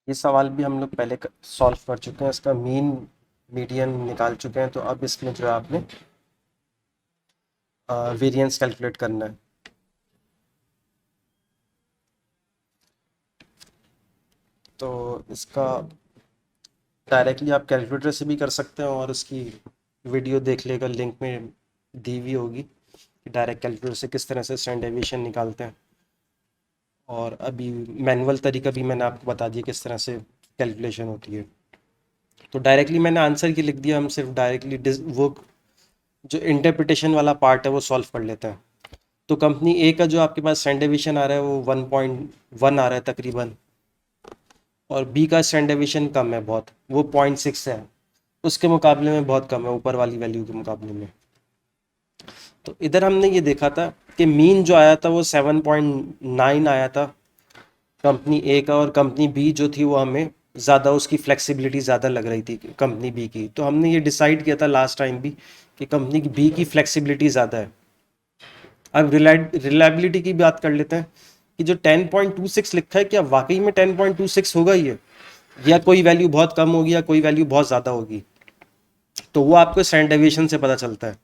ये सवाल भी हम लोग पहले सॉल्व कर चुके हैं, इसका मीन मीडियन निकाल चुके हैं। तो अब इसमें जो है आपने वेरिएंस कैलकुलेट करना है। तो इसका डायरेक्टली आप कैलकुलेटर से भी कर सकते हैं, और इसकी वीडियो देख लेगा, लिंक में दी हुई होगी कि डायरेक्ट कैलकुलेटर से किस तरह से स्टैंडर्ड डेविएशन निकालते हैं। और अभी मैनुअल तरीका भी मैंने आपको बता दिया किस तरह से कैलकुलेशन होती है। तो डायरेक्टली मैंने आंसर की लिख दिया, हम सिर्फ डायरेक्टली वो जो इंटरप्रिटेशन वाला पार्ट है वो सॉल्व कर लेते हैं। तो कंपनी ए का जो आपके पास स्टैंडर्ड डेविएशन आ रहा है वो 1.1 आ रहा है तकरीबन, और बी का स्टैंडर्ड डेविएशन कम है बहुत, वो 0.6 है। उसके मुकाबले में बहुत कम है ऊपर वाली वैल्यू के मुकाबले में। तो इधर हमने ये देखा था कि मीन जो आया था वो 7.9 आया था कंपनी ए का, और कंपनी बी जो थी वो हमें ज़्यादा, उसकी फ्लेक्सिबिलिटी ज़्यादा लग रही थी कंपनी बी की। तो हमने ये डिसाइड किया था लास्ट टाइम भी कि कंपनी बी की फ्लेक्सिबिलिटी ज़्यादा है। अब रिलायबिलिटी की बात कर लेते हैं कि जो 10.26 लिखा है, क्या वाकई में 10.26 होगा ये, या कोई वैल्यू बहुत कम होगी या कोई वैल्यू बहुत ज़्यादा होगी। तो वो आपको स्टैंडर्ड डेविएशन से पता चलता है।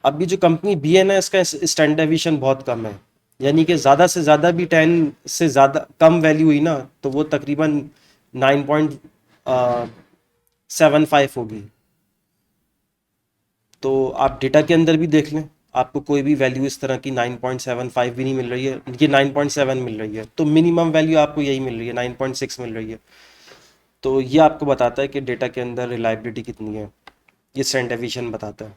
अभी जो कंपनी बी है ना, इसका स्टैंडर्ड डेविएशन बहुत कम है, यानी कि ज़्यादा से ज़्यादा भी 10 से ज़्यादा कम वैल्यू हुई ना तो वो तकरीबन 9.75 होगी। तो आप डेटा के अंदर भी देख लें, आपको कोई भी वैल्यू इस तरह की 9.75 भी नहीं मिल रही है, ये 9.7 मिल रही है। तो मिनिमम वैल्यू आपको यही मिल रही है, 9.6 मिल रही है। तो ये आपको बताता है कि डेटा के अंदर रिलायबिलिटी कितनी है, ये स्टैंडर्ड डेविएशन बताता है।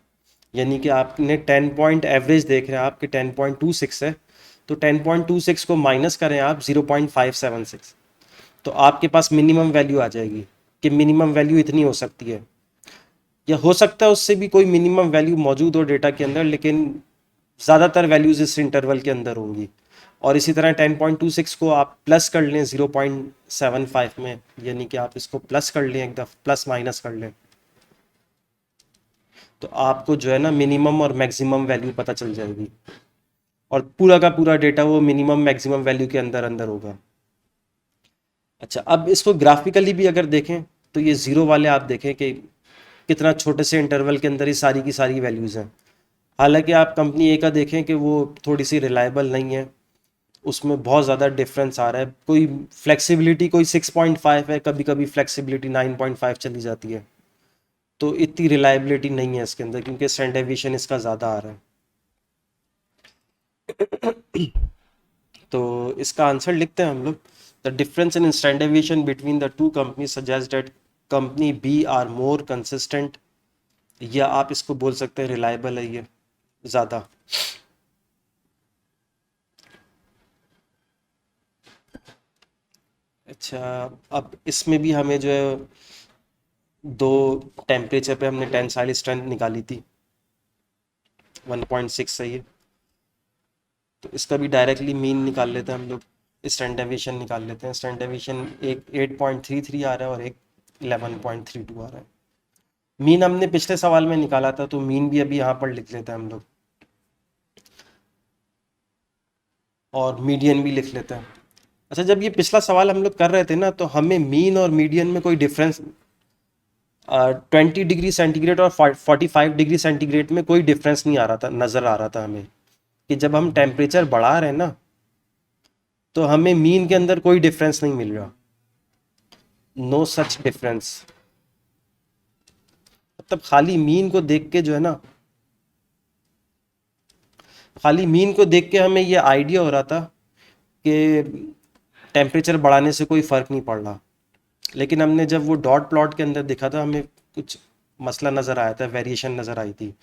यानी कि आपने 10 पॉइंट एवरेज देख रहे हैं आपके 10.26 है, तो 10.26 को माइनस करें आप 0.576, तो आपके पास मिनिमम वैल्यू आ जाएगी कि मिनिमम वैल्यू इतनी हो सकती है, या हो सकता है उससे भी कोई मिनिमम वैल्यू मौजूद हो डेटा के अंदर, लेकिन ज़्यादातर वैल्यूज इस इंटरवल के अंदर होंगी। और इसी तरह 10.26 को आप प्लस कर लें 0.75 में, यानी कि आप इसको प्लस कर लें, एक दफ़ा प्लस माइनस कर लें, तो आपको जो है ना मिनिमम और मैक्सिमम वैल्यू पता चल जाएगी, और पूरा का पूरा डेटा वो मिनिमम मैक्सिमम वैल्यू के अंदर अंदर होगा। अच्छा, अब इसको ग्राफिकली भी अगर देखें तो ये ज़ीरो वाले आप देखें कि कितना छोटे से इंटरवल के अंदर ही सारी की सारी वैल्यूज़ हैं। हालांकि आप कंपनी ए का देखें कि वो थोड़ी सी रिलायबल नहीं है, उसमें बहुत ज़्यादा डिफरेंस आ रहा है। कोई फ्लेक्सिबिलिटी कोई 6.5 है, कभी कभी फ्लेक्सिबिलिटी 9.5 चली जाती है। तो इतनी रिलायबिलिटी नहीं है इसके अंदर, क्योंकि स्टैंडर्ड डेविएशन इसका ज़्यादा आ रहा है। तो इसका आंसर लिखते हैं हम लोग। The difference in standard deviation between the two company suggest that company B are more consistent, या आप इसको बोल सकते हैं रिलायबल है ये ज़्यादा। अच्छा, अब इसमें भी हमें जो है दो टेम्परेचर पे हमने टेंसाइल स्ट्रेंथ निकाली थी 1.6 सही है। तो इसका भी डायरेक्टली मीन निकाल लेते हैं हम लोग, स्टैंडर्ड डेविएशन निकाल लेते हैं। स्टैंडर्ड डेविएशन एक 8.33 आ रहा है और एक 11.32 आ रहा है। मीन हमने पिछले सवाल में निकाला था, तो मीन भी अभी यहाँ पर लिख लेते हैं हम लोग, और मीडियन भी लिख लेते हैं। अच्छा, जब ये पिछला सवाल हम लोग कर रहे थे ना, तो हमें मीन और मीडियन में कोई डिफरेंस 20 डिग्री सेंटीग्रेड और 45 डिग्री सेंटीग्रेड में कोई डिफरेंस नहीं आ रहा था, नज़र आ रहा था हमें कि जब हम टेम्परेचर बढ़ा रहे हैं ना तो हमें मीन के अंदर कोई डिफरेंस नहीं मिल रहा, नो सच डिफरेंस। मतलब खाली मीन को देख के जो है ना, खाली मीन को देख के हमें ये आइडिया हो रहा था कि टेम्परेचर बढ़ाने से कोई फ़र्क नहीं पड़ रहा। लेकिन हमने जब वो डॉट प्लॉट के अंदर देखा था, हमें कुछ मसला नज़र आया था, वेरिएशन नज़र आई थी।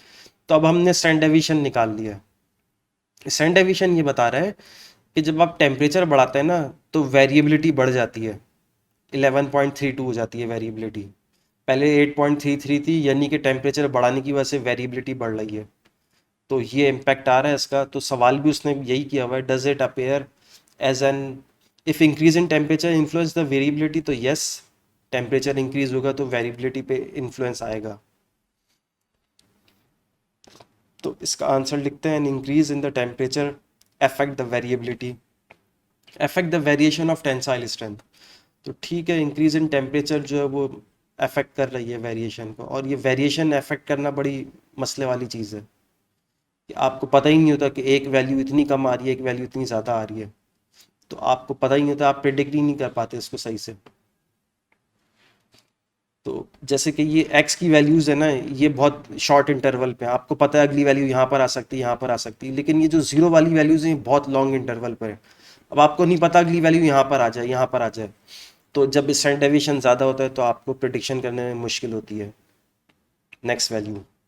तो अब हमने स्टैंडर्ड डेविएशन निकाल लिया। स्टैंडर्ड डेविएशन ये बता रहा है कि जब आप टेम्परेचर बढ़ाते हैं ना तो वेरिएबिलिटी बढ़ जाती है, 11.32 हो जाती है वेरिएबिलिटी। पहले 8.33 थी, यानी कि टेम्परेचर बढ़ाने की वजह से वेरिएबिलिटी बढ़ रही है। तो ये इम्पैक्ट आ रहा है इसका। तो सवाल भी उसने यही किया हुआ है, does it appear as an if increase in temperature influence the variability. तो यस, टेम्परेचर इंक्रीज होगा तो वेरिएबिलिटी पे इन्फ्लुएंस आएगा। तो इसका आंसर लिखते हैं, an increase in the temperature affect the variability. Affect the variation of tensile strength. तो ठीक है, इंक्रीज इन टेम्परेचर जो है वो अफेक्ट कर रही है वेरिएशन को, और ये वेरिएशन अफेक्ट करना बड़ी मसले वाली चीज़ है कि आपको पता ही नहीं होता कि एक वैल्यू इतनी कम आ रही है, एक वैल्यू इतनी ज़्यादा आ रही है। तो आपको पता ही नहीं होता, आप प्रिडिक्ट ही नहीं कर पाते इसको सही से। तो जैसे कि ये एक्स की वैल्यूज़ है ना, ये बहुत शॉर्ट इंटरवल पे है, आपको पता है अगली वैल्यू यहाँ पर आ सकती है, यहाँ पर आ सकती है, लेकिन ये जो जीरो वाली वैल्यूज़ हैं ये बहुत लॉन्ग इंटरवल पर है। अब आपको नहीं पता अगली वैल्यू यहाँ पर आ जाए, यहाँ पर आ जाए। तो जब स्टैंडर्ड डेविएशन ज़्यादा होता है तो आपको प्रिडिक्शन करने में मुश्किल होती है नेक्स्ट वैल्यू।